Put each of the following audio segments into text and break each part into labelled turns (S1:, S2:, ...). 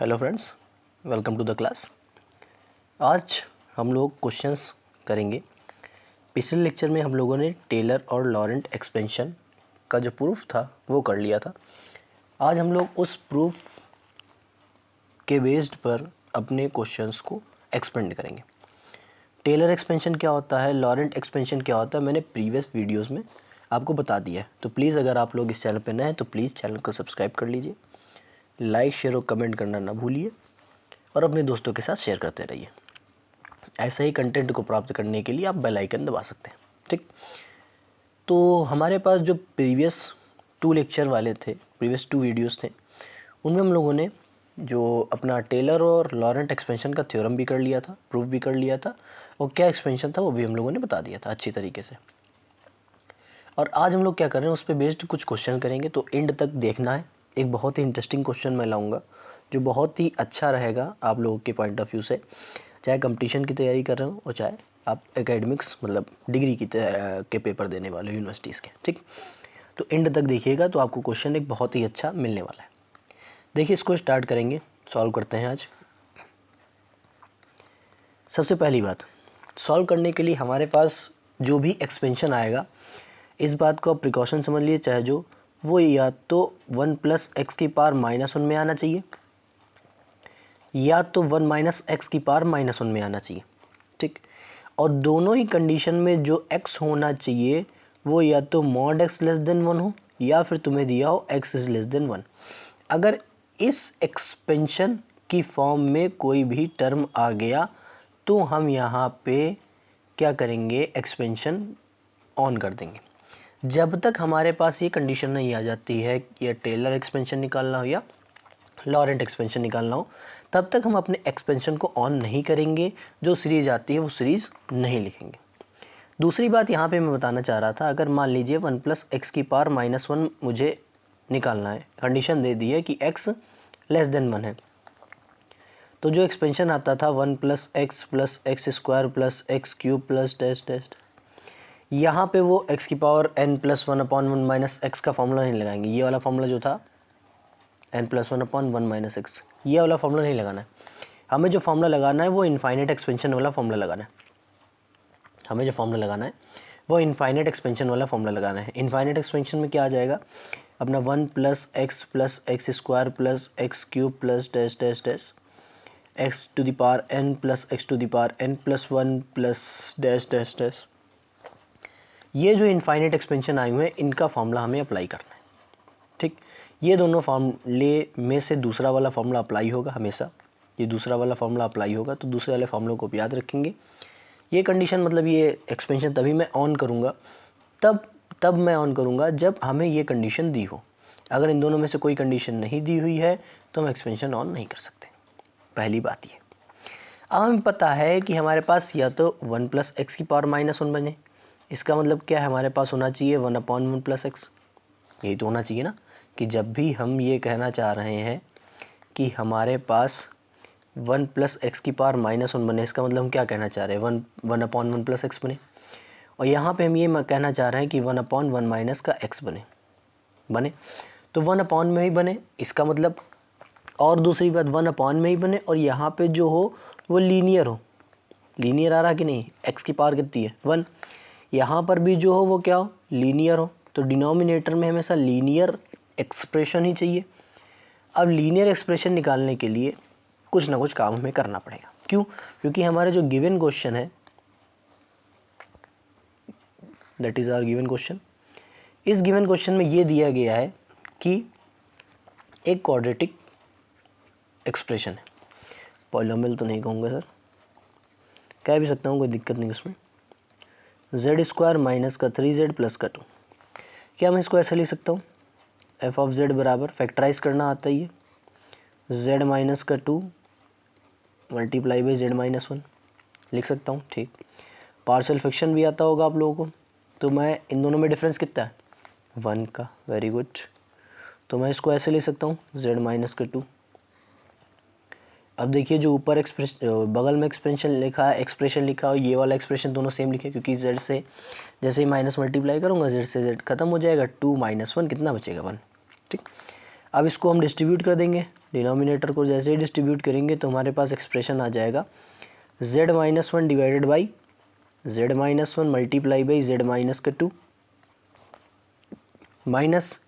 S1: Hello friends, welcome to the class. आज हम लोग क्वेश्चंस करेंगे। पिछले लेक्चर में हम लोगों ने टेलर और लॉरेंट एक्सपेंशन का जो प्रूफ था वो कर लिया था। आज हम लोग उस प्रूफ के बेस्ड पर अपने क्वेश्चंस को एक्सपेंड करेंगे। टेलर एक्सपेंशन क्या होता है, लॉरेंट एक्सपेंशन क्या होता है, मैंने प्रीवियस वीडियोज़ में आपको बता दिया है। तो प्लीज़ अगर आप लोग इस चैनल पर नए हैं तो प्लीज़ चैनल को सब्सक्राइब कर लीजिए, लाइक शेयर और कमेंट करना ना भूलिए और अपने दोस्तों के साथ शेयर करते रहिए। ऐसे ही कंटेंट को प्राप्त करने के लिए आप बेल आइकन दबा सकते हैं। ठीक, तो हमारे पास जो प्रीवियस 2 लेक्चर वाले थे, प्रीवियस 2 वीडियोस थे, उनमें हम लोगों ने जो अपना टेलर और लॉरेंट एक्सपेंशन का थ्योरम भी कर लिया था, प्रूफ भी कर लिया था, और क्या एक्सपेंशन था वो भी हम लोगों ने बता दिया था अच्छी तरीके से। और आज हम लोग क्या कर रहे हैं, उस पर बेस्ड कुछ क्वेश्चन करेंगे, तो एंड तक देखना है। एक बहुत ही इंटरेस्टिंग क्वेश्चन मैं लाऊंगा जो बहुत ही अच्छा रहेगा आप लोगों के पॉइंट ऑफ व्यू से, चाहे कंपटीशन की तैयारी कर रहे हो और चाहे आप एकेडमिक्स मतलब डिग्री के पेपर देने वाले यूनिवर्सिटीज़ के। ठीक, तो एंड तक देखिएगा तो आपको क्वेश्चन एक बहुत ही अच्छा मिलने वाला है। देखिए, इसको स्टार्ट करेंगे, सॉल्व करते हैं आज। सबसे पहली बात, सॉल्व करने के लिए हमारे पास जो भी एक्सपेंशन आएगा, इस बात को आप प्रिकॉशन समझ लिए, चाहे जो वो या तो 1 + x⁻⁻1 में आना चाहिए या तो 1 - x⁻⁻1 में आना चाहिए। ठीक, और दोनों ही कंडीशन में जो x होना चाहिए वो या तो mod x <1 हो या फिर तुम्हें दिया हो x < 1। अगर इस एक्सपेंशन की फॉर्म में कोई भी टर्म आ गया तो हम यहाँ पे क्या करेंगे, एक्सपेंशन ऑन कर देंगे। जब तक हमारे पास ये कंडीशन नहीं आ जाती है या टेलर एक्सपेंशन निकालना हो या लॉरेंट एक्सपेंशन निकालना हो, तब तक हम अपने एक्सपेंशन को ऑन नहीं करेंगे। जो सीरीज आती है वो सीरीज़ नहीं लिखेंगे। दूसरी बात यहाँ पे मैं बताना चाह रहा था, अगर मान लीजिए 1 + x⁻⁻1 मुझे निकालना है, कंडीशन दे दी है कि x < 1 है, तो जो एक्सपेंशन आता था 1 + x + x² + x³ + dash dash, यहाँ पे वो x⁻n+1/1 - x का फॉर्मूला नहीं लगाएंगे। ये वाला फॉर्मूला जो था n+1/1 - x, ये वाला फॉर्मूला नहीं लगाना है। हमें जो फॉर्मूला लगाना है वो इनफाइनाइट एक्सपेंशन वाला फॉर्मूला लगाना है। हमें जो फॉर्मूला लगाना है वो इनफाइनाइट एक्सपेंशन वाला फॉर्मूला लगाना है। इनफाइनाइट एक्सपेंशन में क्या आ जाएगा, अपना 1 + x + x² + x³ + dash dash dash x⁻n + x⁻n + 1 + dash dash dash. ये जो इनफाइनाइट एक्सपेंशन आए हुए हैं इनका फॉर्मूला हमें अप्लाई करना है। ठीक, ये दोनों फॉर्मूले में से दूसरा वाला फॉर्मूला अप्लाई होगा हमेशा। ये दूसरा वाला फॉर्मूला अप्लाई होगा, तो दूसरे वाले फॉर्मूलों को भी याद रखेंगे। ये कंडीशन मतलब ये एक्सपेंशन तभी मैं ऑन करूँगा, तब मैं ऑन करूँगा जब हमें ये कंडीशन दी हो। अगर इन दोनों में से कोई कंडीशन नहीं दी हुई है तो हम एक्सपेंशन ऑन नहीं कर सकते। पहली बात ये। अब हमें पता है कि हमारे पास या तो 1 + x⁻⁻1 बने, इसका मतलब क्या है, हमारे पास होना चाहिए 1/1 + x। यही तो होना चाहिए ना, कि जब भी हम ये कहना चाह रहे हैं कि हमारे पास 1 + x⁻⁻1 बने, इसका मतलब हम क्या कहना चाह रहे हैं, 1/1 + x बने। और यहाँ पे हम ये कहना चाह रहे हैं कि 1/1 - का x बने तो 1 में ही बने, इसका मतलब। और दूसरी बात, 1 में ही बने और यहाँ पे जो हो वो लीनियर हो। लीनियर आ रहा कि नहीं, x की पावर कितनी है 1, यहाँ पर भी जो हो वो क्या हो, लीनियर हो। तो डिनोमिनेटर में हमेशा लीनियर एक्सप्रेशन ही चाहिए। अब लीनियर एक्सप्रेशन निकालने के लिए कुछ ना कुछ काम हमें करना पड़ेगा। क्यों? क्योंकि हमारा जो गिवन क्वेश्चन है, that is our given question, इस गिवन क्वेश्चन में ये दिया गया है कि एक क्वाड्रेटिक एक्सप्रेशन है। पॉलिनोमियल तो नहीं कहूँगा सर, कह भी सकता हूँ, कोई दिक्कत नहीं उसमें। z² - का 3z + का 2, क्या मैं इसको ऐसे लिख सकता हूँ, f(z) बराबर, फैक्टराइज करना आता ही है, z - का 2 × z - 1 लिख सकता हूँ। ठीक, पार्शियल फ्रैक्शन भी आता होगा आप लोगों को, तो मैं इन दोनों में डिफरेंस कितना है 1 का, वेरी गुड। तो मैं इसको ऐसे लिख सकता हूँ z - का 2। अब देखिए, जो ऊपर बगल में एक्सप्रेशन लिखा हो, ये वाला एक्सप्रेशन दोनों सेम लिखे, क्योंकि z से जैसे ही माइनस मल्टीप्लाई करूँगा z से z खत्म हो जाएगा, 2 - 1 कितना बचेगा 1। ठीक, अब इसको हम डिस्ट्रीब्यूट कर देंगे, डिनोमिनेटर को जैसे ही डिस्ट्रीब्यूट करेंगे तो हमारे पास एक्सप्रेशन आ जाएगा z-1 divided by z-1 multiply by z-2 minus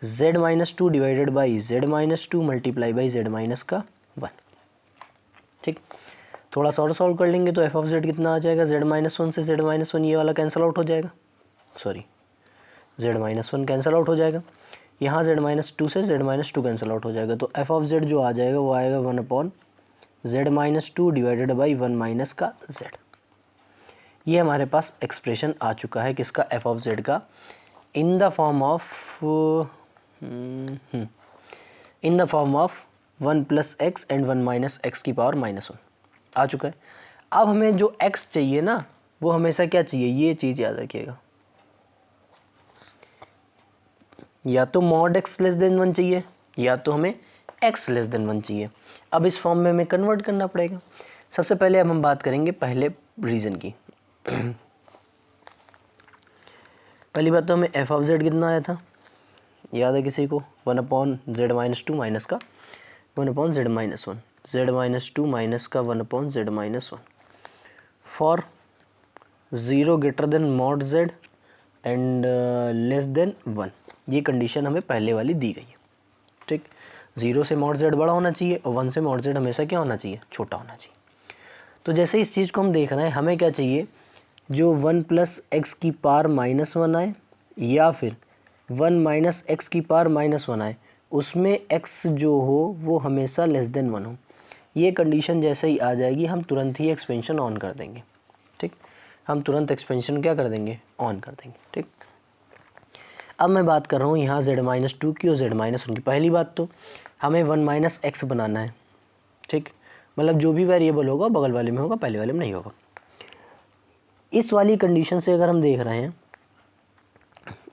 S1: z-2 divided by z-2 multiply by z-1। ठीक, थोड़ा सा और सॉल्व कर लेंगे तो f ऑफ z कितना आ जाएगा, z-1 से z-1 ये वाला कैंसिल आउट हो जाएगा, सॉरी z-1 कैंसिल आउट हो जाएगा, यहाँ z-2 से z-2 कैंसिल आउट हो जाएगा, तो f ऑफ z जो आ जाएगा वो आएगा 1/z-2 डिवाइडेड बाई 1 माइनस का z। ये हमारे पास एक्सप्रेशन आ चुका है किसका, f ऑफ z का, in the form of 1 plus x and 1 minus x की पावर -1 आ चुका है। अब हमें जो x चाहिए ना वो हमेशा क्या चाहिए, ये चीज़ याद रखिएगा, या तो मॉड x लेस देन 1 चाहिए या तो हमें x लेस देन 1 चाहिए। अब इस फॉर्म में हमें कन्वर्ट करना पड़ेगा। सबसे पहले अब हम बात करेंगे पहले रीज़न की। पहली बात तो हमें f ऑफ z कितना आया था, याद है किसी को, 1/z-2 माइनस का 1/z-1, z-2 माइनस का 1/z-1 for 0 greater than mod z and less than 1। ये कंडीशन हमें पहले वाली दी गई है। ठीक, 0 से मॉड z बड़ा होना चाहिए और 1 से मॉड z हमेशा क्या होना चाहिए, छोटा होना चाहिए। तो जैसे इस चीज़ को हम देख रहे हैं, हमें क्या चाहिए, जो 1 प्लस एक्स की पावर -1 आए या फिर 1 माइनस एक्स की पावर -1 आए, उसमें x जो हो वो हमेशा लेस देन 1 हो। ये कंडीशन जैसे ही आ जाएगी हम तुरंत ही एक्सपेंशन ऑन कर देंगे। ठीक, हम तुरंत एक्सपेंशन क्या कर देंगे, ऑन कर देंगे। ठीक, अब मैं बात कर रहा हूँ यहाँ z-2 की और z-1 की। पहली बात तो हमें 1 माइनस एक्स बनाना है। ठीक, मतलब जो भी वेरिएबल होगा बगल वाले में होगा, पहले वाले में नहीं होगा। इस वाली कंडीशन से अगर हम देख रहे हैं,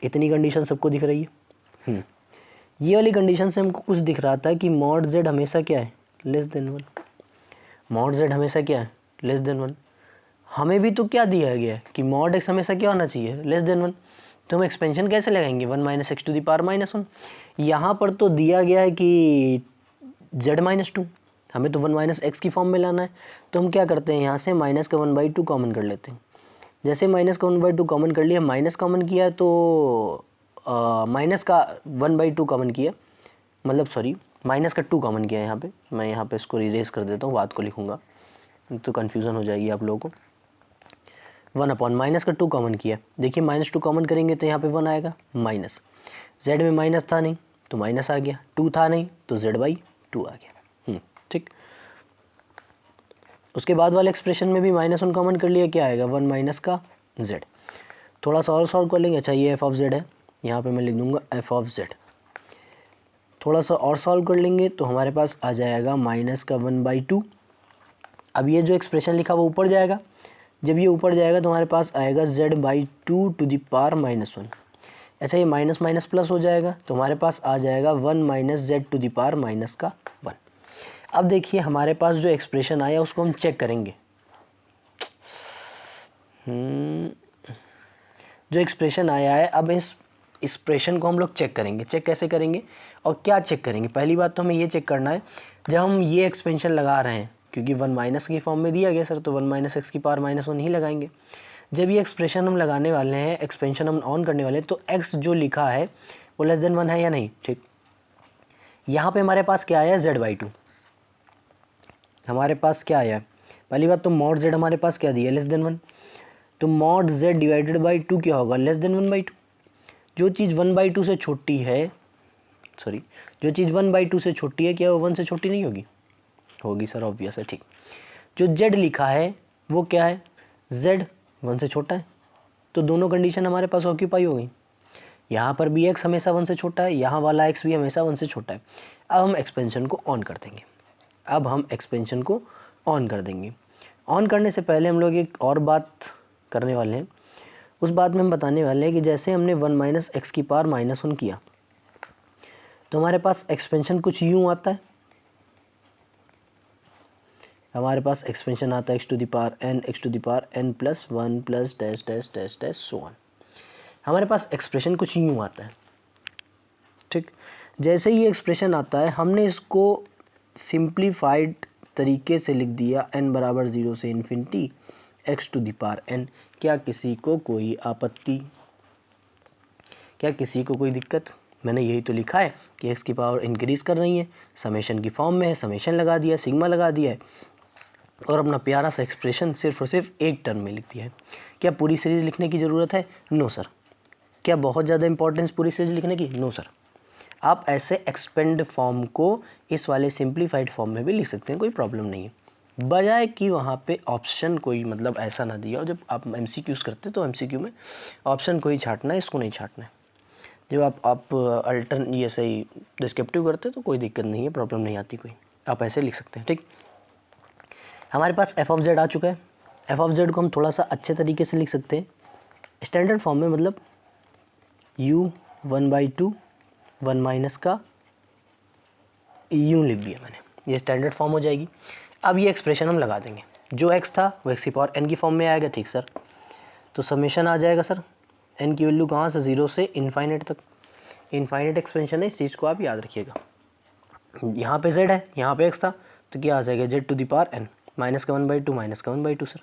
S1: इतनी कंडीशन सबको दिख रही है, ये वाली कंडीशन से हमको कुछ दिख रहा था कि मॉड z हमेशा क्या है, लेस देन 1। मॉड z हमेशा क्या है, लेस देन 1। हमें भी तो क्या दिया गया है कि मॉड x हमेशा क्या होना चाहिए, लेस देन 1। तो हम एक्सपेंशन कैसे लगाएंगे, 1 minus X to the power -1। यहाँ पर तो दिया गया है कि z-2, हमें तो 1 माइनस एक्स की फॉर्म में लाना है। तो हम क्या करते हैं, यहाँ से माइनस का 1/2 कॉमन कर लेते हैं। जैसे माइनस का 1/2 कॉमन कर लिया, माइनस कॉमन किया तो माइनस का 1/2 कॉमन किया, मतलब सॉरी माइनस का 2 कॉमन किया यहाँ पे। मैं यहाँ पे इसको इरेज कर देता हूँ, बात को लिखूँगा तो कन्फ्यूज़न हो जाएगी आप लोगों को। 1 माइनस का 2 कॉमन किया, देखिए -2 कॉमन करेंगे तो यहाँ पे 1 आएगा, माइनस z में माइनस था नहीं तो माइनस आ गया, 2 था नहीं तो z/2 आ गया। ठीक, उसके बाद वाले एक्सप्रेशन में भी -1 कॉमन कर लिया, क्या आएगा, 1 माइनस का z। थोड़ा सा और सॉल्व कर लेंगे। अच्छा, ये f ऑफ z है, यहाँ पे मैं लिख दूंगा f ऑफ z। थोड़ा सा और सॉल्व कर लेंगे तो हमारे पास आ जाएगा माइनस का 1/2। अब ये जो एक्सप्रेशन लिखा वो ऊपर जाएगा, जब ये ऊपर जाएगा तो हमारे पास आएगा z/2 टू द पावर -1। ऐसा ये माइनस माइनस प्लस हो जाएगा तो हमारे पास आ जाएगा 1 minus z to the power -1। अब देखिए हमारे पास जो एक्सप्रेशन आया उसको हम चेक करेंगे। जो एक्सप्रेशन आया है, अब इस एक्सप्रेशन को हम लोग चेक करेंगे। चेक कैसे करेंगे और क्या चेक करेंगे, पहली बात तो हमें ये चेक करना है, जब हम ये एक्सपेंशन लगा रहे हैं, क्योंकि 1 माइनस की फॉर्म में दिया गया सर, तो 1 माइनस एक्स की पावर -1 ही लगाएंगे। जब ये एक्सप्रेशन हम लगाने वाले हैं, एक्सपेंशन हम ऑन करने वाले हैं, तो x जो लिखा है वो लेस देन 1 है या नहीं। ठीक, यहाँ पे हमारे पास क्या आया, z/2। हमारे पास क्या आया, पहली बात तो मॉड z हमारे पास क्या दिया, लेस देन 1। तो मॉड z डिवाइडेड बाई 2 क्या होगा, लेस देन 1/2। जो चीज़ 1/2 से छोटी है, सॉरी जो चीज़ 1/2 से छोटी है, क्या वो 1 से छोटी नहीं होगी, होगी सर, ऑब्वियस है। ठीक, जो z लिखा है वो क्या है, z 1 से छोटा है, तो दोनों कंडीशन हमारे पास ऑक्यूपाई हो गई। यहाँ पर भी x हमेशा 1 से छोटा है, यहाँ वाला x भी हमेशा 1 से छोटा है। अब हम एक्सपेंशन को ऑन कर देंगे। ऑन कर देंगे। ऑन करने से पहले हम लोग एक और बात करने वाले हैं। उस बात में हम बताने वाले हैं कि जैसे हमने 1 माइनस एक्स की पावर -1 किया तो हमारे पास एक्सपेंशन कुछ यूँ आता है, हमारे पास एक्सपेंशन आता है x to the power n plus 1 plus dash dash dash dash so on. हमारे पास एक्सप्रेशन कुछ यूँ आता है। ठीक, जैसे ही ये एक्सप्रेशन आता है हमने इसको सिंप्लीफाइड तरीके से लिख दिया n बराबर 0 से infinity x to the power n। क्या किसी को कोई आपत्ति, क्या किसी को कोई दिक्कत? मैंने यही तो लिखा है कि x की पावर इंक्रीज़ कर रही है, समेशन की फॉर्म में है, समेशन लगा दिया, सिग्मा लगा दिया है और अपना प्यारा सा एक्सप्रेशन सिर्फ और सिर्फ एक टर्म में लिख दिया है। क्या पूरी सीरीज़ लिखने की ज़रूरत है? No sir. क्या बहुत ज़्यादा इंपॉर्टेंस पूरी सीरीज़ लिखने की? No sir. आप ऐसे एक्सपेंड फॉर्म को इस वाले सिंप्लीफाइड फॉर्म में भी लिख सकते हैं, कोई प्रॉब्लम नहीं है, बजाय कि वहाँ पे ऑप्शन कोई मतलब ऐसा ना दिया हो। जब आप MCQs करते तो MCQ में ऑप्शन कोई छाटना है, इसको नहीं छाटना है। जब आप अल्टरन ये सही डिस्क्रिप्टिव करते तो कोई दिक्कत नहीं है, प्रॉब्लम नहीं आती कोई, आप ऐसे लिख सकते हैं। ठीक, हमारे पास एफ ऑफ जेड आ चुका है। एफ ऑफ जेड को हम थोड़ा सा अच्छे तरीके से लिख सकते हैं स्टैंडर्ड फॉर्म में, मतलब u 1/2 1 माइनस का यूँ लिख दिया मैंने, ये स्टैंडर्ड फॉर्म हो जाएगी। अब ये एक्सप्रेशन हम लगा देंगे, जो x था वो x की पावर n की फॉर्म में आएगा। ठीक सर, तो समेशन आ जाएगा सर n की वैल्यू कहाँ से, 0 से इनफाइनाइट तक। इनफाइनाइट एक्सपेंशन है, इस चीज़ को आप याद रखिएगा। यहाँ पे z है, यहाँ पे x था, तो क्या आ जाएगा z to the power n, minus का 1/2 माइनस का 1/2 सर।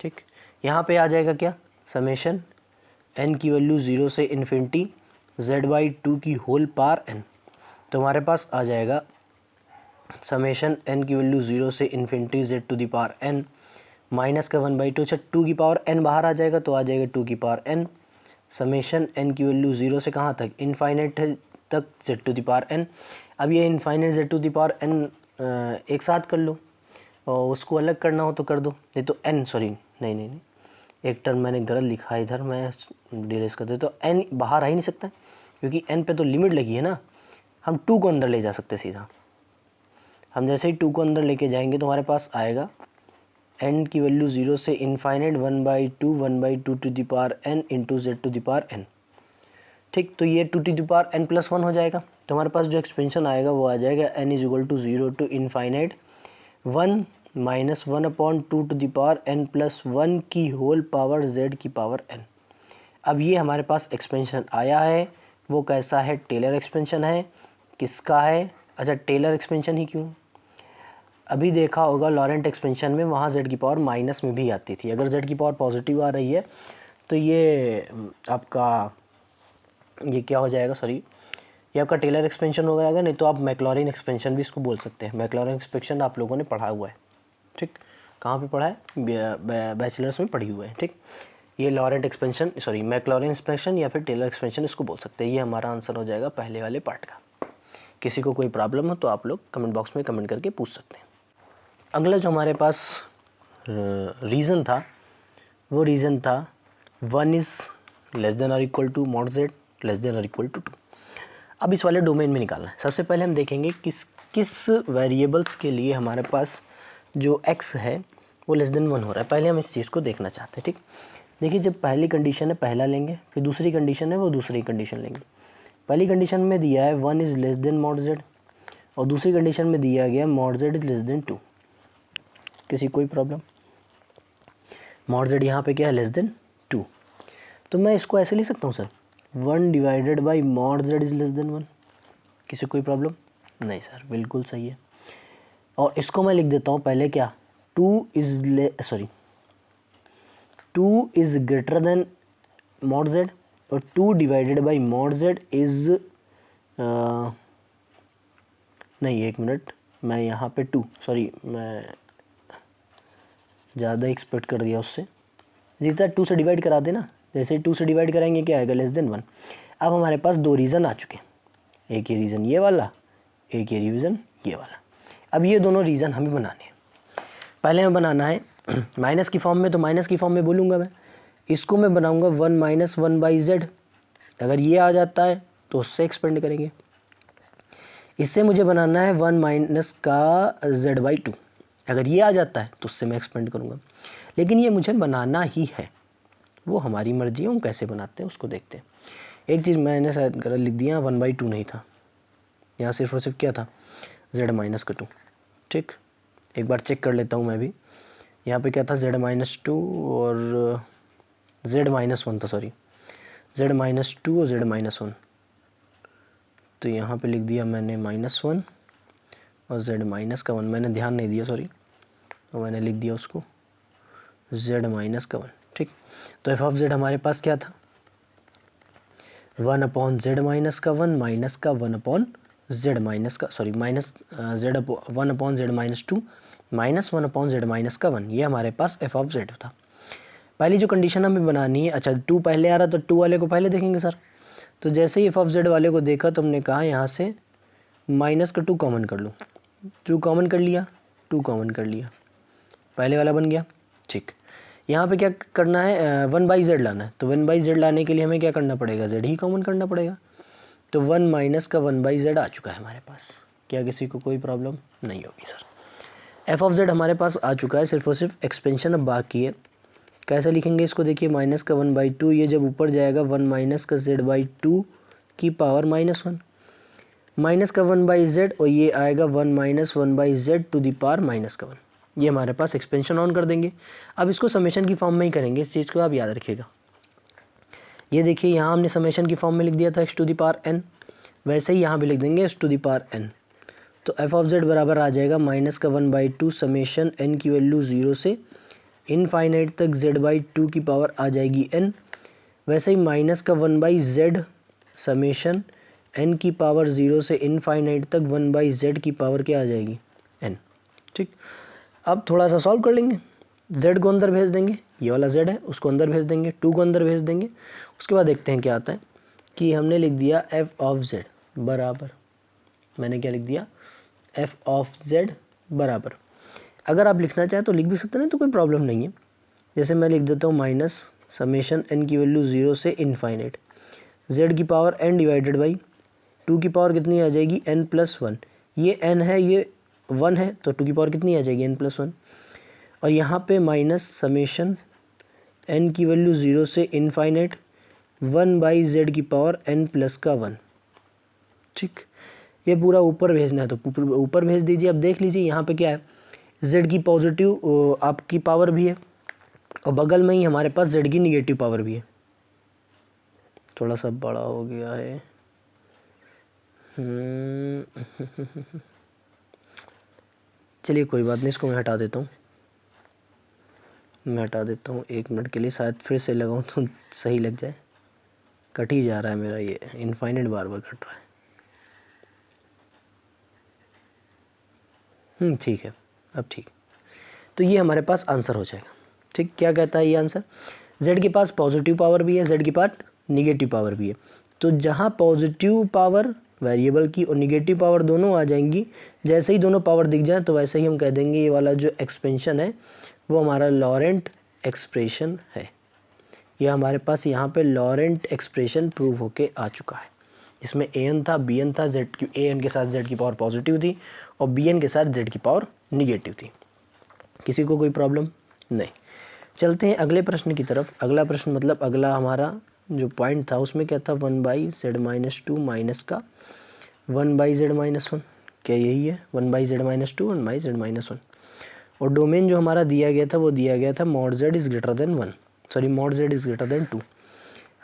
S1: ठीक, यहाँ पे आ जाएगा क्या, समेशन n की वैल्यू 0 से इन्फिनिटी z/2 की होल पावर n। तो हमारे पास आ जाएगा समेशन n की वैल्यू 0 से infinity z to the power n minus का 1/2। अच्छा, 2 की पावर n बाहर आ जाएगा तो आ जाएगा 2 की पावर n। समेशन n की वैल्यू 0 से कहाँ तक, इनफाइनाइट तक z to the power n। अब ये infinite z to the power n एक साथ कर लो और उसको अलग करना हो तो कर दो, नहीं तो n, सॉरी नहीं, एक टर्म मैंने गलत लिखा है इधर, मैं डिरेस कर दे तो n बाहर आ ही नहीं सकता क्योंकि n पे तो लिमिट लगी है ना। हम 2 को अंदर ले जा सकते सीधा, हम जैसे ही 2 को अंदर लेके जाएंगे तो हमारे पास आएगा n की वैल्यू 0 से infinite 1/2 to the power n into z to the power n। ठीक, तो ये 2 to the power n plus 1 हो जाएगा। तो हमारे पास जो एक्सपेंशन आएगा वो आ जाएगा n is equal to 0 to infinite 1 minus 1/2 to the power n plus 1 की होल पावर z की पावर n। अब ये हमारे पास एक्सपेंशन आया है, वो कैसा है, टेलर एक्सपेंशन है। किसका है, अच्छा टेलर एक्सपेंशन ही क्यों, अभी देखा होगा लॉरेंट एक्सपेंशन में वहाँ z की पावर माइनस में भी आती थी। अगर z की पावर पॉजिटिव आ रही है तो ये आपका ये क्या हो जाएगा, सॉरी ये आपका टेलर एक्सपेंशन हो जाएगा, नहीं तो आप मैक्लॉरिन एक्सपेंशन भी इसको बोल सकते हैं। मैक्लॉरिन एक्सपेंशन आप लोगों ने पढ़ा हुआ है, ठीक, कहाँ पे पढ़ा है, बैचलर्स में पढ़ी हुआ है। ठीक, ये Laurent expansion, sorry Maclaurin expansion या फिर टेलर एक्सपेंशन इसको बोल सकते हैं। ये हमारा आंसर हो जाएगा पहले वाले पार्ट का। किसी को कोई प्रॉब्लम हो तो आप लोग कमेंट बॉक्स में कमेंट करके पूछ सकते हैं। अगला जो हमारे पास रीज़न था वो रीज़न था 1 इज़ लेस देन और equal to mod z less than और इक्वल टू 2। अब इस वाले डोमेन में निकालना है। सबसे पहले हम देखेंगे किस वेरिएबल्स के लिए हमारे पास जो x है वो लेस देन 1 हो रहा है। पहले हम इस चीज़ को देखना चाहते हैं। ठीक, देखिए जब पहली कंडीशन है पहला लेंगे, फिर दूसरी कंडीशन है वो दूसरी कंडीशन लेंगे। पहली कंडीशन में दिया है 1 is less then mod z और दूसरी कंडीशन में दिया गया mod z is less than 2। किसी कोई प्रॉब्लम, मॉड z यहाँ पे क्या है, लेस देन 2। तो मैं इसको ऐसे लिख सकता हूँ sir 1 divided by mod z is less than 1। किसी कोई प्रॉब्लम नहीं सर, बिल्कुल सही है। और इसको मैं लिख देता हूँ पहले क्या, 2 is greater than mod z और 2 divided by mod z is नहीं, एक मिनट, मैं यहाँ पे 2, सॉरी मैं ज़्यादा एक्सपेक्ट कर दिया उससे, जितना 2 से डिवाइड करा देना, जैसे 2 से डिवाइड कराएंगे क्या आएगा, लेस देन 1। अब हमारे पास 2 रीज़न आ चुके हैं, एक ये रीज़न ये वाला, एक ये रीज़न ये वाला। अब ये दोनों रीज़न हमें बनाने हैं। पहले हमें बनाना है माइनस की फॉर्म में, तो माइनस की फॉर्म में बोलूँगा मैं, इसको मैं बनाऊँगा 1 माइनस 1 बाई जेड। अगर ये आ जाता है तो उससे एक्सपेंड करेंगे। इससे मुझे बनाना है 1 माइनस का z/2। अगर ये आ जाता है तो उससे मैं एक्सपेंड करूँगा, लेकिन ये मुझे बनाना ही है, वो हमारी मर्जी है, हम कैसे बनाते हैं उसको देखते हैं। एक चीज़ मैंने शायद गलत लिख दिया, 1/2 नहीं था, यहाँ सिर्फ और सिर्फ क्या था, z-2। ठीक, एक बार चेक कर लेता हूँ मैं भी, यहाँ पे क्या था, z-2 और z-1 था, सॉरी z-2 और z-1। तो यहाँ पे लिख दिया मैंने -1 और z -1, मैंने ध्यान नहीं दिया सॉरी, तो मैंने लिख दिया उसको z -1, ठीक। तो एफ ऑफ जेड हमारे पास क्या था, 1/z -1 माइनस का 1/z माइनस का sorry minus z 1/z -2 minus 1/z -1, ये हमारे पास एफ ऑफ जेड था। पहली जो कंडीशन हमें बनानी है, अच्छा 2 पहले आ रहा तो 2 वाले को पहले देखेंगे सर। तो जैसे ही एफ ऑफ जेड वाले को देखा तो हमने कहा यहाँ से माइनस का 2 कॉमन कर लूँ, 2 कॉमन कर लिया, 2 कॉमन कर लिया, पहले वाला बन गया, ठीक। यहाँ पे क्या करना है, 1/z लाना है, तो 1/z लाने के लिए हमें क्या करना पड़ेगा, z ही कॉमन करना पड़ेगा। तो 1 माइनस का 1/z आ चुका है हमारे पास। क्या किसी को कोई प्रॉब्लम नहीं होगी सर। एफ ऑफ जेड हमारे पास आ चुका है, सिर्फ और सिर्फ एक्सपेंशन अब बाकी है। कैसे लिखेंगे इसको, देखिए माइनस का 1/2, ये जब ऊपर जाएगा 1 माइनस का z/2 की पावर -1, माइनस का 1/z और ये आएगा 1 minus 1/z to the power -1। ये हमारे पास एक्सपेंशन ऑन कर देंगे। अब इसको समेशन की फॉर्म में ही करेंगे, इस चीज़ को आप याद रखिएगा। ये देखिए यहाँ हमने समेशन की फॉर्म में लिख दिया था x to the power n, वैसे ही यहाँ भी लिख देंगे x to the power n। तो एफ ऑफ जेड बराबर आ जाएगा माइनस का 1/2 समेशन n की वैल्यू 0 से इनफाइनाइट तक z/2 की पावर आ जाएगी n, वैसे ही माइनस का 1/z समेशन n की पावर 0 से इनफाइनाइट तक 1/z की पावर क्या आ जाएगी, n, ठीक। अब थोड़ा सा सॉल्व कर लेंगे, z को अंदर भेज देंगे, ये वाला z है उसको अंदर भेज देंगे, 2 को अंदर भेज देंगे, उसके बाद देखते हैं क्या आता है। कि हमने लिख दिया एफ ऑफ जेड बराबर, मैंने क्या लिख दिया, एफ ऑफ जेड बराबर, अगर आप लिखना चाहें तो लिख भी सकते हैं, तो कोई प्रॉब्लम नहीं है। जैसे मैं लिख देता हूँ माइनस समेशन n की वैल्यू 0 से इनफाइनाइट z की पावर n डिवाइडेड बाई 2 की पावर कितनी आ जाएगी, n+1, ये n है ये 1 है, तो 2 की पावर कितनी आ जाएगी, n+1। और यहाँ पे माइनस समेशन n की वैल्यू 0 से इनफाइनाइट 1/z की पावर n+1, ठीक। ये पूरा ऊपर भेजना है तो ऊपर भेज दीजिए। अब देख लीजिए यहाँ पे क्या है, z की पॉजिटिव आपकी पावर भी है और बगल में ही हमारे पास z की निगेटिव पावर भी है। थोड़ा सा बड़ा हो गया है, चलिए कोई बात नहीं, इसको मैं हटा देता हूँ, मैं हटा देता हूँ 1 मिनट के लिए, शायद फिर से लगाऊँ तो सही लग जाए। कट ही जा रहा है मेरा, ये इनफाइनाइट बार बार कट रहा है। ठीक है, अब ठीक। तो ये हमारे पास आंसर हो जाएगा, ठीक। क्या कहता है ये आंसर, z के पास पॉजिटिव पावर भी है, z के पास निगेटिव पावर भी है। तो जहाँ पॉजिटिव पावर वेरिएबल की और निगेटिव पावर दोनों आ जाएंगी, जैसे ही दोनों पावर दिख जाए तो वैसे ही हम कह देंगे ये वाला जो एक्सपेंशन है वो हमारा लॉरेंट एक्सप्रेशन है। यह हमारे पास यहाँ पे लॉरेंट एक्सप्रेशन प्रूव होके आ चुका है। इसमें an था, bn था, an के साथ z की पावर पॉजिटिव थी और bn के साथ z की पावर निगेटिव थी। किसी को कोई प्रॉब्लम नहीं। चलते हैं अगले प्रश्न की तरफ। अगला प्रश्न मतलब अगला हमारा जो पॉइंट था उसमें क्या था, 1/z-2 माइनस का 1/z-1, क्या यही है, 1/z-2 1/z-1। और डोमेन जो हमारा दिया गया था वो दिया गया था mod z is greater than 1, sorry mod z is greater than 2।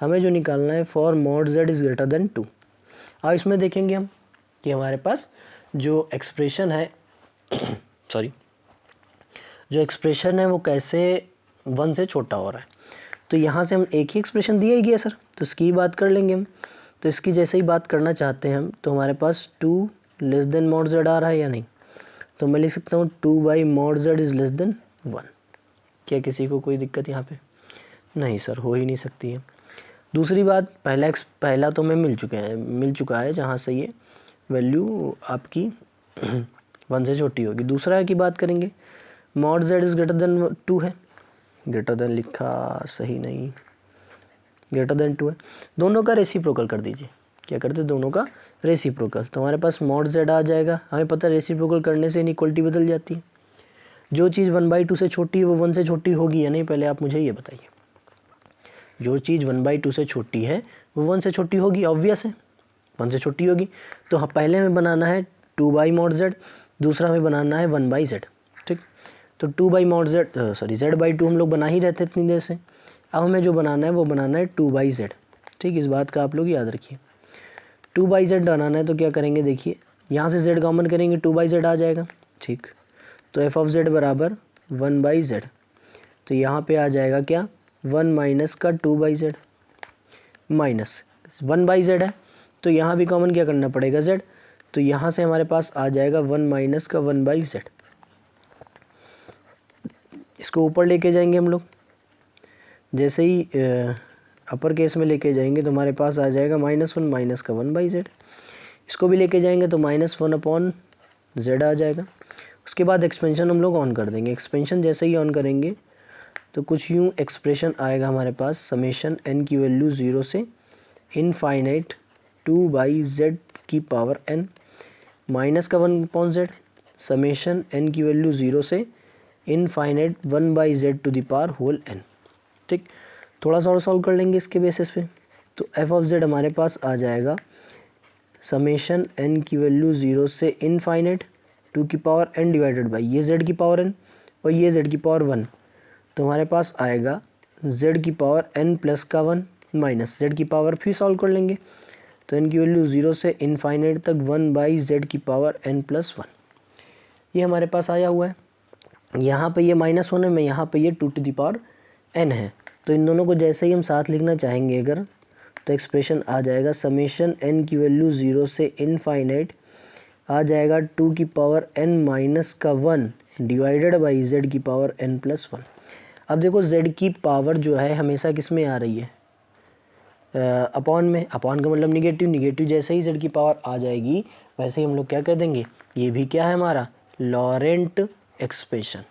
S1: हमें जो निकालना है for mod z is greater than 2। अब इसमें देखेंगे हम कि हमारे पास जो एक्सप्रेशन है सॉरी जो एक्सप्रेशन है वो कैसे 1 से छोटा हो रहा है। तो यहाँ से हम एक ही एक्सप्रेशन दिया ही गया सर, तो इसकी बात कर लेंगे हम। तो इसकी जैसे ही बात करना चाहते हैं हम, तो हमारे पास 2 लेस देन mod z आ रहा है या नहीं, तो मैं लिख सकता हूँ 2/mod z is less than 1। क्या किसी को कोई दिक्कत यहाँ पे, नहीं सर, हो ही नहीं सकती है। दूसरी बात, पहला तो मैं मिल चुका है जहाँ से ये वैल्यू आपकी 1 से छोटी होगी। दूसरा की बात करेंगे, mod z is greater than 2 है, ग्रेटर देन लिखा सही नहीं, ग्रेटर देन 2 है। दोनों का रेसिप्रोकल कर दीजिए, क्या करते हैं, दोनों का रेसिप्रोकल। तो हमारे पास mod z आ जाएगा। हमें पता है रेसिप्रोकल करने से इनइक्वालिटी बदल जाती है। जो चीज़ 1/2 से छोटी है वो 1 से छोटी होगी या नहीं, पहले आप मुझे ये बताइए। जो चीज़ 1/2 से छोटी है वो 1 से छोटी होगी, ऑब्वियस है, 1 से छोटी होगी। तो हाँ, पहले हमें बनाना है 2/mod z, दूसरा हमें बनाना है 1/z, ठीक। तो 2/mod z सॉरी z/2 हम लोग बना ही रहते इतनी देर से। अब हमें जो बनाना है वो बनाना है 2/z, ठीक। इस बात का आप लोग याद रखिए। 2/z बनाना है तो क्या करेंगे, देखिए यहाँ से z कॉमन करेंगे 2/z आ जाएगा, ठीक। तो f ऑफ z बराबर 1/z, तो यहाँ पे आ जाएगा क्या 1 माइनस का 2/z, माइनस 1/z है तो यहाँ भी कॉमन क्या करना पड़ेगा z, तो यहाँ से हमारे पास आ जाएगा 1 माइनस का 1/z। इसको ऊपर लेके जाएंगे हम लोग, जैसे ही अपर केस में लेके जाएंगे तो हमारे पास आ जाएगा -1 माइनस का 1/z। इसको भी लेके जाएंगे तो -1/z आ जाएगा। उसके बाद एक्सपेंशन हम लोग ऑन कर देंगे। एक्सपेंशन जैसे ही ऑन करेंगे तो कुछ यूँ एक्सप्रेशन आएगा हमारे पास, समेशन n की वैल्यू 0 से इनफाइनाइट 2/z की पावर n माइनस का 1/z, समेशन n की वैल्यू 0 से infinite 1/z to the power whole n, ठीक। थोड़ा सा और सॉल्व कर लेंगे इसके बेसिस पे, तो f ऑफ z हमारे पास आ जाएगा समेशन n की वैल्यू 0 से इनफाइनाइट 2 की पावर n डिवाइडेड बाई ये z की पावर n और ये z की पावर 1, तो हमारे पास आएगा z की पावर n प्लस का 1 माइनस z की पावर, फिर सॉल्व कर लेंगे तो n की वैल्यू 0 से इनफाइनाइट तक 1/z की पावर n प्लस 1, ये हमारे पास आया हुआ है। यहाँ पे ये -1 है, मैं यहाँ पे ये 2 टू द पावर n है, तो इन दोनों को जैसे ही हम साथ लिखना चाहेंगे अगर, तो एक्सप्रेशन आ जाएगा समेशन n की वैल्यू 0 से इनफाइनाइट आ जाएगा 2 की पावर n माइनस का 1 डिवाइडेड बाई z की पावर n प्लस 1। अब देखो z की पावर जो है हमेशा किस में आ रही है, अपॉन में। अपॉन का मतलब निगेटिव, निगेटिव जैसे ही z की पावर आ जाएगी वैसे ही हम लोग क्या कर देंगे, ये भी क्या है हमारा लॉरेंट एक्सप्रेशन,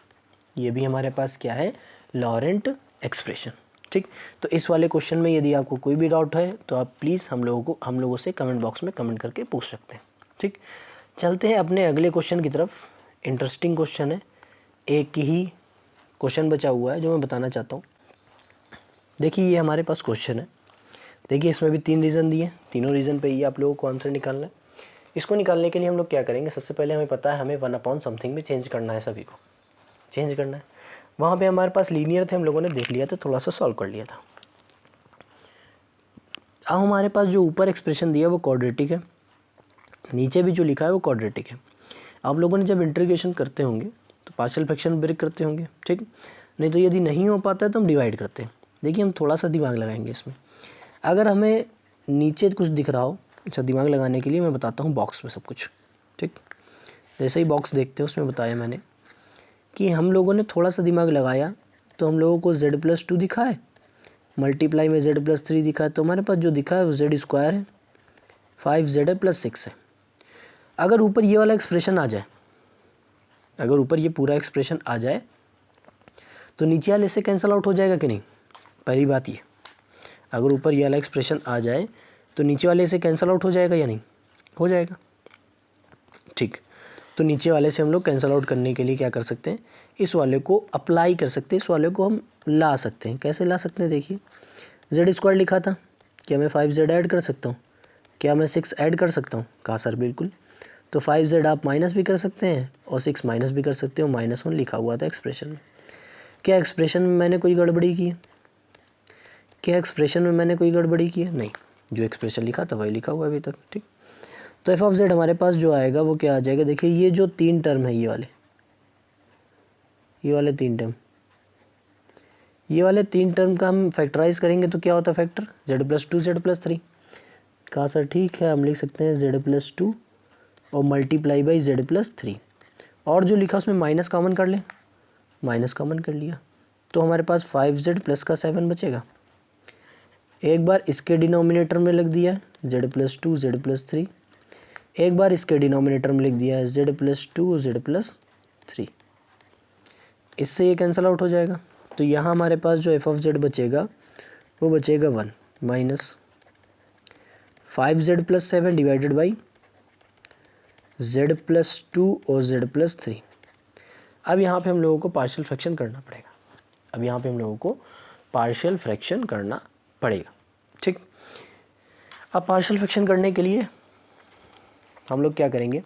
S1: ये भी हमारे पास क्या है लॉरेंट एक्सप्रेशन, ठीक। तो इस वाले क्वेश्चन में यदि आपको कोई भी डाउट है तो आप प्लीज़ हम लोगों से कमेंट बॉक्स में कमेंट करके पूछ सकते हैं, ठीक। चलते हैं अपने अगले क्वेश्चन की तरफ। इंटरेस्टिंग क्वेश्चन है, एक ही क्वेश्चन बचा हुआ है जो मैं बताना चाहता हूँ। देखिए ये हमारे पास क्वेश्चन है, देखिए इसमें भी 3 रीज़न दिए, तीनों रीज़न पे ही आप लोगों को आंसर निकालना है। इसको निकालने के लिए हम लोग क्या करेंगे, सबसे पहले हमें पता है हमें 1/समथिंग में चेंज करना है, सभी को चेंज करना है। वहाँ पे हमारे पास लीनियर थे, हम लोगों ने देख लिया था, थोड़ा सा सॉल्व कर लिया था। अब हमारे पास जो ऊपर एक्सप्रेशन दिया वो क्वाड्रेटिक है, नीचे भी जो लिखा है वो क्वाड्रेटिक है। आप लोगों ने जब इंटीग्रेशन करते होंगे तो पार्शियल फ्रैक्शन ब्रेक करते होंगे, ठीक। नहीं तो यदि नहीं हो पाता है तो हम डिवाइड करते हैं। देखिए हम थोड़ा सा दिमाग लगाएंगे इसमें, अगर हमें नीचे कुछ दिख रहा हो, अच्छा दिमाग लगाने के लिए मैं बताता हूँ बॉक्स में सब कुछ, ठीक। जैसे ही बॉक्स देखते हैं उसमें बताया मैंने कि हम लोगों ने थोड़ा सा दिमाग लगाया तो हम लोगों को z+2 दिखा है, मल्टीप्लाई में z+3 दिखा है, तो हमारे पास जो दिखा है वो z² है, 5z प्लस 6 है। अगर ऊपर ये वाला एक्सप्रेशन आ जाए, अगर ऊपर ये पूरा एक्सप्रेशन आ जाए तो नीचे वाले से कैंसिल आउट हो जाएगा कि नहीं, पहली बात ये, अगर ऊपर ये वाला एक्सप्रेशन आ जाए तो नीचे वाले से कैंसिल आउट हो जाएगा या नहीं, हो जाएगा, ठीक। तो नीचे वाले से हम लोग कैंसिल आउट करने के लिए क्या कर सकते हैं, इस वाले को अप्लाई कर सकते हैं, इस वाले को हम ला सकते हैं। कैसे ला सकते हैं, देखिए z² लिखा था, क्या मैं 5z ऐड कर सकता हूँ, क्या मैं 6 ऐड कर सकता हूँ, कहा सर बिल्कुल। तो 5z आप माइनस भी कर सकते हैं और 6 माइनस भी कर सकते हो, -1 लिखा हुआ था एक्सप्रेशन में। क्या एक्सप्रेशन में मैंने कोई गड़बड़ी की है, क्या एक्सप्रेशन में मैंने कोई गड़बड़ी की है, नहीं, जो एक्सप्रेशन लिखा था वही लिखा हुआ है अभी तक, ठीक। तो f ऑफ z हमारे पास जो आएगा वो क्या आ जाएगा, देखिए ये जो 3 टर्म है, ये वाले 3 टर्म, ये वाले 3 टर्म का हम फैक्टराइज करेंगे तो क्या होता है फैक्टर, z+2 z+3। कहा सर ठीक है, हम लिख सकते हैं z+2 और मल्टीप्लाई बाई z+3, और जो लिखा उसमें माइनस कॉमन कर लें, माइनस कॉमन कर लिया तो हमारे पास 5z प्लस का 7 बचेगा। एक बार इसके डिनोमिनेटर में लिख दिया z+2 z+3, एक बार इसके डिनोमिनेटर में लिख दिया है z+2 z+3, इससे ये कैंसिल आउट हो जाएगा। तो यहाँ हमारे पास जो f ऑफ z बचेगा वो बचेगा 1 minus 5z plus 7 divided by z+2 और z+3। अब यहाँ पे हम लोगों को पार्शियल फ्रैक्शन करना पड़ेगा, अब यहाँ पे हम लोगों को पार्शियल फ्रैक्शन करना पड़ेगा, ठीक। अब पार्शियल फ्रैक्शन करने के लिए हम लोग क्या करेंगे,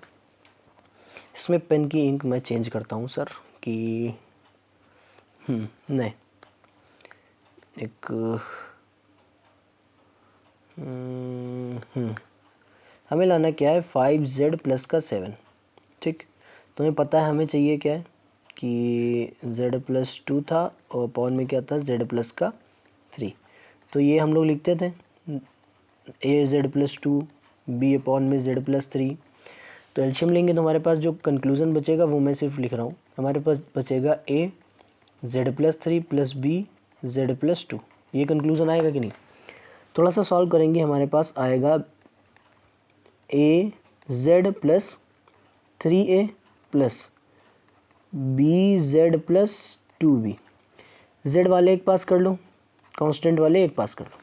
S1: इसमें पेन की इंक मैं चेंज करता हूँ सर कि नहीं, एक हमें लाना क्या है 5z प्लस का 7, ठीक। तो हमें पता है हमें चाहिए क्या है कि z प्लस 2 था और अपॉन में क्या था z प्लस का 3। तो ये हम लोग लिखते थे a z plus 2 b upon में z प्लस 3। तो एल्शियम लेंगे तो हमारे पास जो कंक्लूज़न बचेगा वो मैं सिर्फ लिख रहा हूँ। हमारे पास बचेगा a z plus 3 plus b z plus 2। ये कंक्लूज़न आएगा कि नहीं? थोड़ा सा सॉल्व करेंगे, हमारे पास आएगा a z plus 3a plus B Z plus 2b। Z वाले एक पास कर लो, कांस्टेंट वाले एक पास कर लो।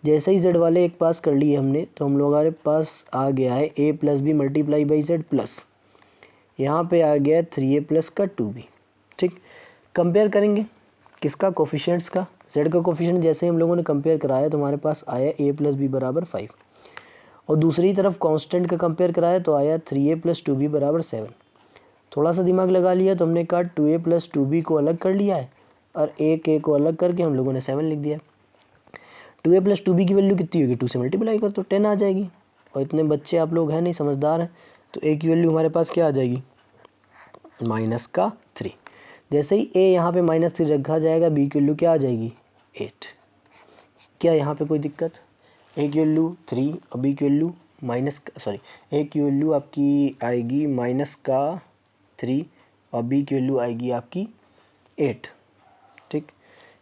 S1: जैसे ही जेड वाले एक पास कर लिए हमने तो हम लोग हमारे पास आ गया है a plus B multiply by Z plus यहाँ पे आ गया 3a प्लस का 2b, ठीक। कंपेयर करेंगे किसका, कोफिशिएंट्स का। जेड का कोफिशिएंट जैसे ही हम लोगों ने कंपेयर कराया तो हमारे पास आया a प्लस बी बराबर 5 और दूसरी तरफ कांस्टेंट का कंपेयर कराया तो आया 3a प्लस 2b बराबर 7। थोड़ा सा दिमाग लगा लिया तो हमने कहा 2a प्लस 2b को अलग कर लिया है और a को अलग करके हम लोगों ने 7 लिख दिया। 2a प्लस 2b की वैल्यू कितनी होगी, 2 से मल्टीप्लाई कर तो 10 आ जाएगी। और इतने बच्चे आप लोग हैं नहीं, समझदार हैं, तो a की वैल्यू हमारे पास क्या आ जाएगी -3। जैसे ही a यहाँ पे -3 रखा जाएगा b की वैल्यू क्या आ जाएगी 8। क्या यहाँ पे कोई दिक्कत? a की वैल्यू 3 और b की वैल्यू a की वैल्यू आपकी आएगी -3 और b की वैल्यू आएगी आपकी 8, ठीक।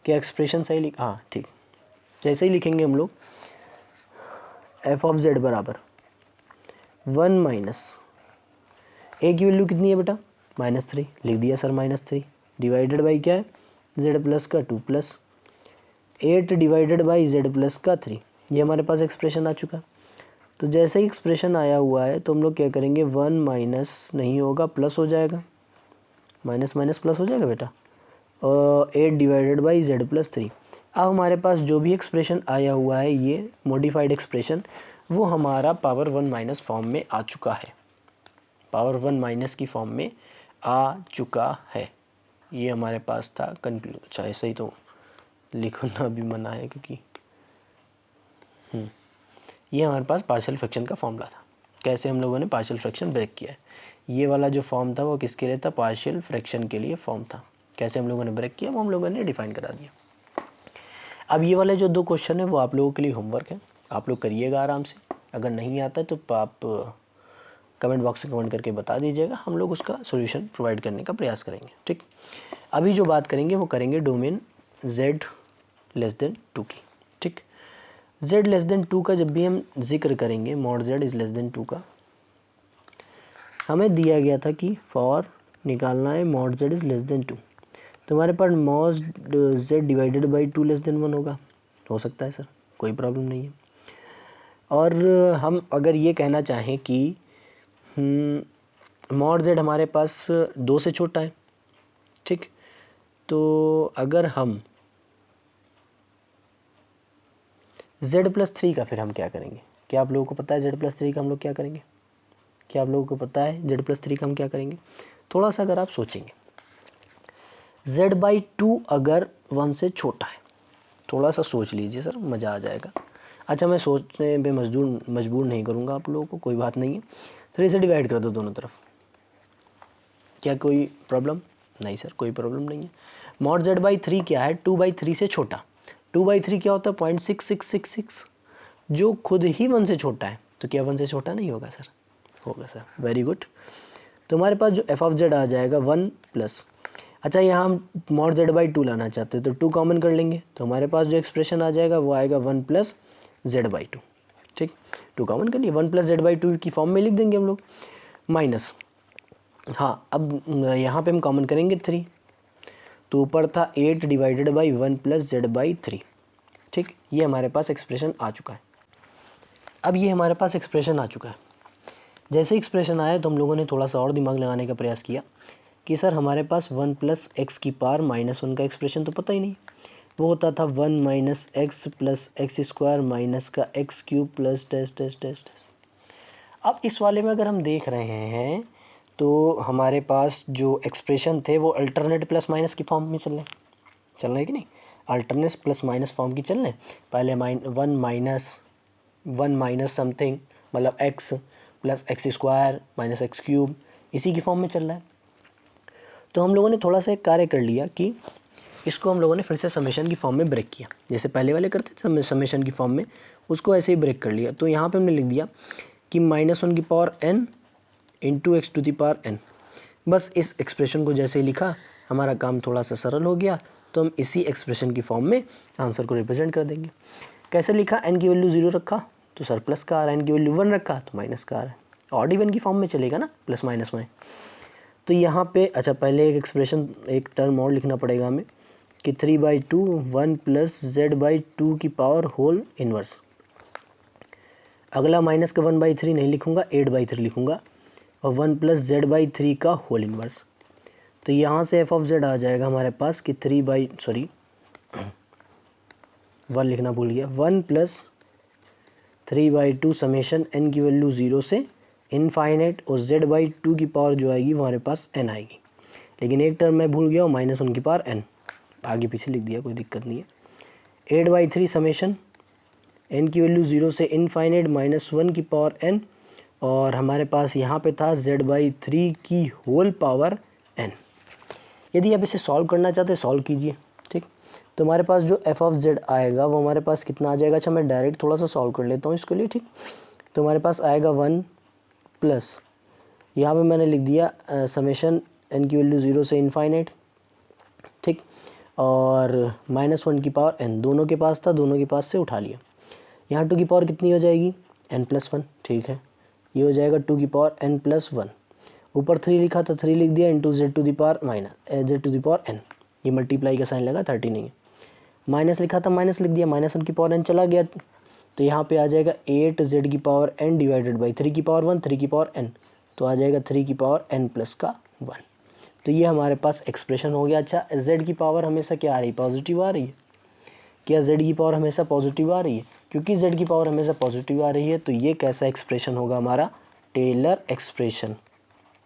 S1: क्या एक्सप्रेशन सही लिख, हाँ ठीक। जैसे ही लिखेंगे हम लोग f ऑफ z बराबर 1 माइनस a की वैल्यू कितनी है बेटा -3, लिख दिया सर -3 डिवाइडेड बाई क्या है z प्लस का 2 plus 8 divided by z plus का 3। ये हमारे पास एक्सप्रेशन आ चुका। तो जैसे ही एक्सप्रेशन आया हुआ है तो हम लोग क्या करेंगे 1 माइनस नहीं होगा प्लस हो जाएगा, माइनस माइनस प्लस हो जाएगा बेटा, और 8 डिवाइडेड बाई z प्लस 3। अब हमारे पास जो भी एक्सप्रेशन आया हुआ है ये मॉडिफाइड एक्सप्रेशन वो हमारा पावर 1 माइनस फॉर्म में आ चुका है, पावर 1 माइनस की फॉर्म में आ चुका है। ये हमारे पास था कंक्लूड। अच्छा ऐसे ही तो लिखना भी मना है क्योंकि ये हमारे पास पार्शियल फ्रैक्शन का फॉर्मूला था। कैसे हम लोगों ने पार्शियल फ्रैक्शन ब्रेक किया है, ये वाला जो फॉर्म था वो किसके लिए था, पार्शियल फ्रैक्शन के लिए फॉर्म था। कैसे हम लोगों ने ब्रेक किया वो हम लोगों ने डिफाइन करा दिया। अब ये वाले जो 2 क्वेश्चन है वो आप लोगों के लिए होमवर्क है, आप लोग करिएगा आराम से। अगर नहीं आता है तो आप कमेंट बॉक्स में कमेंट करके बता दीजिएगा, हम लोग उसका सोल्यूशन प्रोवाइड करने का प्रयास करेंगे, ठीक। अभी जो बात करेंगे वो करेंगे डोमेन z लेस देन 2 की, ठीक। z लेस देन 2 का जब भी हम जिक्र करेंगे mod z is less than 2 का, हमें दिया गया था कि फॉर निकालना है mod z is less than 2। तो हमारे पास mod z divided by 2 less than 1 होगा, हो सकता है सर, कोई प्रॉब्लम नहीं है। और हम अगर ये कहना चाहें कि मॉड z हमारे पास 2 से छोटा है, ठीक। तो अगर हम z प्लस 3 का फिर हम क्या करेंगे, क्या आप लोगों को पता है z प्लस 3 का हम लोग क्या करेंगे? क्या आप लोगों को पता है z प्लस 3 का हम क्या करेंगे? थोड़ा सा अगर आप सोचेंगे z बाई 2 अगर 1 से छोटा है, थोड़ा सा सोच लीजिए सर, मज़ा आ जाएगा। अच्छा मैं सोचने पे मजबूर नहीं करूँगा आप लोगों को, कोई बात नहीं है। 3 से डिवाइड कर दो दोनों तरफ, क्या कोई प्रॉब्लम? नहीं सर कोई प्रॉब्लम नहीं है। मॉड z बाई 3 क्या है, 2 बाई 3 से छोटा। 2 बाई 3 क्या होता है 0.6666, जो खुद ही 1 से छोटा है, तो क्या 1 से छोटा नहीं होगा सर? होगा सर, वेरी गुड। तो हमारे पास जो एफ ऑफ जेड आ जाएगा 1 प्लस, अच्छा यहाँ हम मॉड जेड बाई 2 लाना चाहते हैं तो 2 कॉमन कर लेंगे, तो हमारे पास जो एक्सप्रेशन आ जाएगा वो आएगा 1 प्लस जेड बाई 2, ठीक। 2 कॉमन कर लिए, 1 प्लस जेड बाई 2 की फॉर्म में लिख देंगे हम लोग, माइनस, हाँ अब यहाँ पे हम कॉमन करेंगे 3, तो ऊपर था 8 divided by 1 plus Z by 3, ठीक। ये हमारे पास एक्सप्रेशन आ चुका है। अब ये हमारे पास एक्सप्रेशन आ चुका है, जैसे एक्सप्रेशन आया तो हम लोगों ने थोड़ा सा और दिमाग लगाने का प्रयास किया कि सर हमारे पास 1 प्लस एक्स की पावर -1 का एक्सप्रेशन तो पता ही नहीं, वो होता था 1 minus x plus x square minus का x cube plus test test test. अब इस वाले में अगर हम देख रहे हैं तो हमारे पास जो एक्सप्रेशन थे वो अल्टरनेट प्लस माइनस की फॉर्म में चल रहे हैं कि नहीं, अल्टरनेट प्लस माइनस फॉर्म की चल रहे हैं। पहले 1 माइनस समथिंग मतलब x plus x square minus x cube इसी की फॉर्म में चल रहा है। तो हम लोगों ने थोड़ा सा एक कार्य कर लिया कि इसको हम लोगों ने फिर से समेशन की फॉर्म में ब्रेक किया, जैसे पहले वाले करते थे समेशन की फॉर्म में, उसको ऐसे ही ब्रेक कर लिया। तो यहाँ पे हमने लिख दिया कि -1 की power n into X to the power n। बस इस एक्सप्रेशन को जैसे ही लिखा हमारा काम थोड़ा सा सरल हो गया। तो हम इसी एक्सप्रेशन की फॉर्म में आंसर को रिप्रेजेंट कर देंगे। कैसे लिखा, n की वैल्यू 0 रखा तो सर प्लस का आ रहा है, n की वैल्यू 1 रखा तो माइनस का आ रहा है। ऑड इवन की फॉर्म में चलेगा ना, प्लस माइनस में। तो यहाँ पे अच्छा पहले एक एक्सप्रेशन एक टर्म और लिखना पड़ेगा हमें कि 3/2 1 प्लस z/2 की पावर होल इनवर्स। अगला माइनस का 1/3 नहीं लिखूँगा, 8/3 लिखूँगा और 1 प्लस z/3 का होल इनवर्स। तो यहाँ से f ऑफ z आ जाएगा हमारे पास कि 1 लिखना भूल गया, 1 प्लस 3/2 समेशन n की वैल्यू 0 से इनफाइनाइट और z/2 की पावर जो आएगी वो हमारे पास n आएगी। लेकिन एक टर्म मैं भूल गया और -1 की पावर n, आगे पीछे लिख दिया, कोई दिक्कत नहीं है। 8/3 समेशन n की वैल्यू 0 से इनफाइनाइट -1 की पावर n, और हमारे पास यहाँ पे था z/3 की होल पावर n। यदि आप इसे सॉल्व करना चाहते हैं सॉल्व कीजिए, ठीक। तो हमारे पास जो f ऑफ z आएगा वो हमारे पास कितना आ जाएगा। अच्छा मैं डायरेक्ट थोड़ा सा सॉल्व कर लेता हूँ इसके लिए, ठीक। तो हमारे पास आएगा 1 प्लस, यहाँ पे मैंने लिख दिया समेशन n की वैल्यू 0 से इनफाइनाइट, ठीक, और -1 की पावर n, दोनों के पास था, दोनों के पास से उठा लिया। यहाँ 2 की पावर कितनी हो जाएगी, n+1, ठीक है। ये हो जाएगा 2 की पावर n+1। ऊपर 3 लिखा था, 3 लिख दिया into z to the power n। ये मल्टीप्लाई का साइन लगा, 30 नहीं है। माइनस लिखा था, माइनस लिख दिया, -1 की पावर n चला गया। तो यहाँ पे आ जाएगा 8z की पावर n डिवाइडेड बाई 3 की पावर 1, 3 की पावर n, तो आ जाएगा 3 की पावर n प्लस का 1। तो ये हमारे पास एक्सप्रेशन हो गया। अच्छा z की पावर हमेशा क्या आ रही है, पॉजिटिव आ रही है। क्या z की पावर हमेशा पॉजिटिव आ रही है? क्योंकि z की पावर हमेशा पॉजिटिव आ रही है तो ये कैसा एक्सप्रेशन होगा हमारा, टेलर एक्सप्रेशन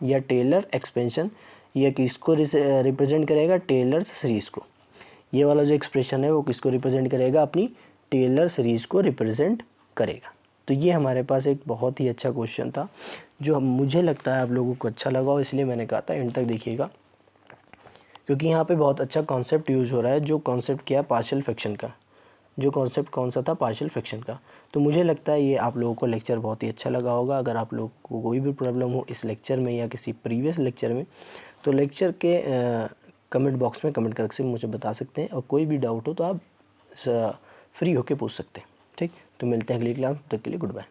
S1: या टेलर एक्सपेंशन। यह किसको रिप्रेजेंट करेगा, टेलर सीरीज़ को। ये वाला जो एक्सप्रेशन है वो किसको रिप्रेजेंट करेगा, अपनी टेलर सीरीज़ को रिप्रेजेंट करेगा। तो ये हमारे पास एक बहुत ही अच्छा क्वेश्चन था जो मुझे लगता है आप लोगों को अच्छा लगा और इसलिए मैंने कहा था एंड तक देखिएगा, क्योंकि यहाँ पे बहुत अच्छा कॉन्सेप्ट यूज़ हो रहा है। जो कॉन्सेप्ट किया पार्शियल फ्रैक्शन का, जो कॉन्सेप्ट कौन सा था, पार्शियल फ्रैक्शन का। तो मुझे लगता है ये आप लोगों को लेक्चर बहुत ही अच्छा लगा होगा। अगर आप लोगों को कोई भी प्रॉब्लम हो इस लेक्चर में या किसी प्रीवियस लेक्चर में, तो लेक्चर के कमेंट बॉक्स में कमेंट करके मुझे बता सकते हैं, और कोई भी डाउट हो तो आप फ्री होके पूछ सकते हैं, ठीक। तो मिलते हैं अगली क्लास, तब तक के लिए गुड बाय।